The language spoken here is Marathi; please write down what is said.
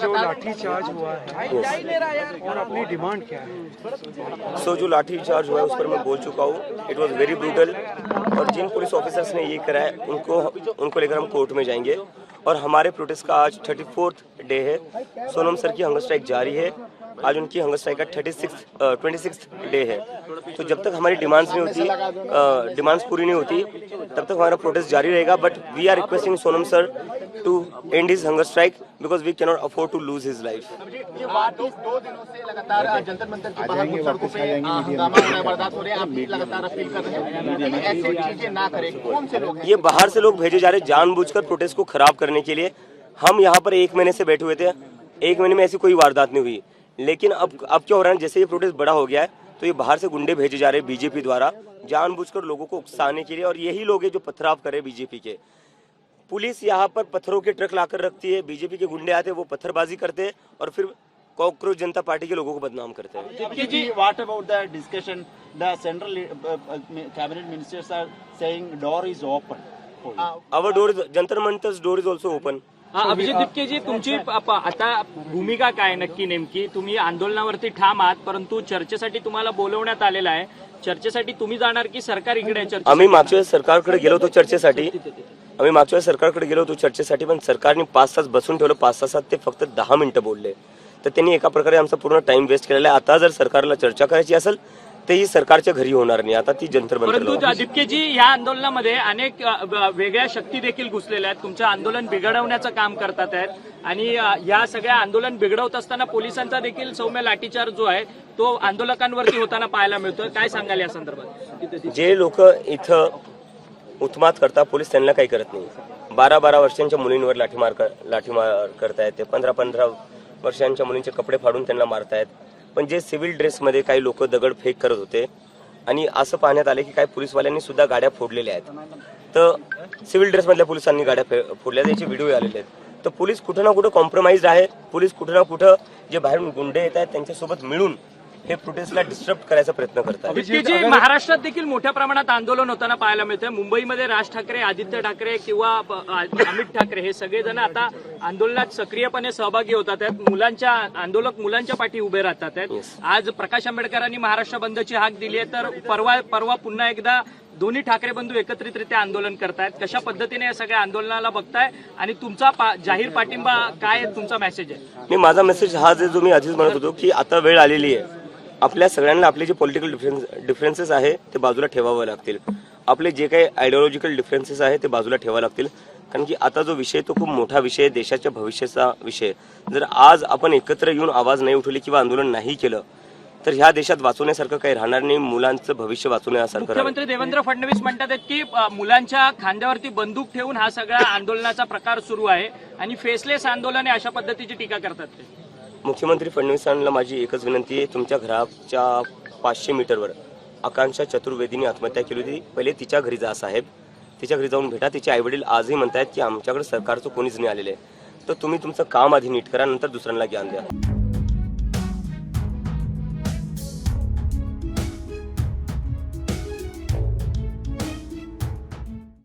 जो लाठी चार्ज हुआ है और अपनी डिमांड क्या है? सो जो लाठी चार्ज हुआ है उस पर मैं बोल चुका हूँ, इट वॉज वेरी ब्रूटल। और जिन पुलिस ऑफिसर्स ने ये करा है उनको लेकर हम कोर्ट में जाएंगे। और हमारे प्रोटेस्ट का आज 34th डे है। सोनम सर की हंगर स्ट्राइक जारी है। आज उनकी हंगर स्ट्राइक का 26th डे है। तो जब तक हमारी डिमांड्स नहीं होती, डिमांड्स पूरी नहीं होती, तब तक हमारा प्रोटेस्ट जारी रहेगा। But we are requesting Sonam sir to end his hunger strike because we can not afford to lose his life. ये बात 2 दिनों से लगातार जंतर मंतर के बाहर कुछ सड़कों पे हंगामा हो रहा है, बर्दाश्त हो रहे हैं। आप भी लगातार अपील कर रहे हैं कि ऐसी चीजें ना करें। कौन से लोग हैं? ये बाहर से लोग भेजे जा रहे जानबूझकर प्रोटेस्ट को खराब करने के लिए। हम यहाँ पर 1 महीने से बैठे हुए थे, 1 महीने में ऐसी कोई वारदात नहीं हुई। लेकिन अब क्या हो रहा है, जैसे ये प्रोटेस्ट बड़ा हो गया है तो ये बाहर से गुंडे भेजे जा रहे हैं बीजेपी द्वारा जानबूझकर लोगों को उकसाने के लिए। और यही लोग हैं जो पथराव कर रहे हैं बीजेपी के। पुलिस यहाँ पर पत्थरों के ट्रक लाकर रखती है, बीजेपी के गुंडे आते हैं, वो पत्थरबाजी करते हैं और फिर कॉकरोच जनता पार्टी के लोगों को बदनाम करते हैं। What about the discussion? The central cabinet ministers are saying door is open. Our door is, Jantar मंतर's door is also open. Abhijit Dipke जी, तुमची आता भूमिका काय नक्की नेमकी? तुम्ही आंदोलनावरती ठाम आहात, परंतु चर्चेसाठी तुम्हाला बोलवण्यात आलेलं आहे. चर्चेसाठी तुम्ही जाणार की सरकार इकडे आहे? आम्ही मागच्या वेळेस सरकारकडे गेलो होतो चर्चेसाठी. पण सरकारने 5 तास बसून ठेवलं. 5 तासात ते फक्त 10 मिनिटं बोलले. तर त्यांनी एका प्रकारे आमचा पूर्ण टाइम वेस्ट केलेला आहे. आता जर सरकारला चर्चा करायची असेल तेही सरकारच्या घरी होणार नाही. आता ती जंतर परंतु मंतर. दिपकेजी, या आंदोलनामध्ये अनेक वेगळ्या शक्ती देखील घुसलेल्या आहेत, तुमचं आंदोलन बिघडवण्याचं काम करतात आहेत. आणि या सगळ्या आंदोलन बिघडवत असताना पोलिसांचा देखील सौम्य लाठीचार्ज जो आहे तो आंदोलकांवरती होताना पाहायला मिळतोय. काय सांगाल या संदर्भात? जे लोक इथं उत्मात करतात पोलीस त्यांना काही करत नाही. 12 वर्षांच्या मुलींवर लाठीमार करतायत. ते 15 वर्षांच्या मुलींचे कपडे फाडून त्यांना मारतायत. पण जे सिव्हिल ड्रेसमध्ये काही लोक दगडफेक करत होते आणि असं पाहण्यात आले की काही पोलीसवाल्यांनी सुद्धा गाड्या फोडलेल्या आहेत. तर सिव्हिल ड्रेसमधल्या पोलिसांनी गाड्या फोडल्या, त्याचे व्हिडिओ आलेले आहेत. तर पोलीस कुठं ना कुठं कॉम्प्रोमाइज आहे. पोलीस कुठं ना कुठं जे बाहेरून गुंडे येत आहेत त्यांच्यासोबत मिळून हे प्रोटेस्टला डिस्टर्ब करायचा प्रयत्न करतात. जी, महाराष्ट्रात देखील मोठ्या प्रमाणात आंदोलन होताना पाहायला मिळतंय. मुंबईमध्ये राज ठाकरे, आदित्य ठाकरे किंवा अमित ठाकरे हे सगळेजण आता आंदोलनात सक्रियपणे सहभागी होतात आहेत. आंदोलक मुलांच्या पाठी उभे राहतात आहेत. आज प्रकाश आंबेडकरांनी महाराष्ट्र बंदची हाक दिली आहे, तर परवा पुन्हा एकदा दोन्ही ठाकरे बंधू एकत्रितरित्या आंदोलन करतायत. कशा पद्धतीने या सगळ्या आंदोलनाला बघताय आणि तुमचा जाहीर पाठिंबा काय तुमचा मेसेज आहे? माझा मेसेज हा जो मी आधीच म्हणत होतो की आता वेळ आलेली आहे. आपल्या सगळ्यांना आपले जे पॉलिटिकल डिफरन्सेस आहे ते बाजूला ठेवावे लागतील. आपले जे काही आयडिओलॉजिकल डिफरन्सेस आहे ते बाजूला ठेवावे लागतील. कारण की आता जो विषय तो खूप मोठा विषय, देशाच्या भविष्याचा विषय. जर आज आपण एकत्र येऊन आवाज नाही उठवली किंवा आंदोलन नाही केलं तर ह्या देशात वाचवण्यासारखं काही राहणार नाही. मुलांचं भविष्य वाचवण्यासारखं. मुख्यमंत्री देवेंद्र फडणवीस म्हणतात की मुलांच्या खांद्यावरती बंदूक ठेवून हा सगळा आंदोलनाचा प्रकार सुरू आहे आणि फेसलेस आंदोलन आहे अशा पद्धतीची टीका करतात ते. मुख्यमंत्री फडणवीसांना माझी एकच विनंती आहे, तुमच्या घराच्या 500 मीटरवर आकांक्षा चतुर्वेदीने आत्महत्या केली होती. पहिले तिच्या घरी जा साहेब, तिच्या घरी जाऊन भेटा. तिचे आईवडील आजही म्हणतायत की आमच्याकडे सरकारचं कोणीच नाही आलेलं आहे. तर तुम्ही तुमचं काम आधी नीट करा, नंतर दुसऱ्यांना ज्ञान द्या.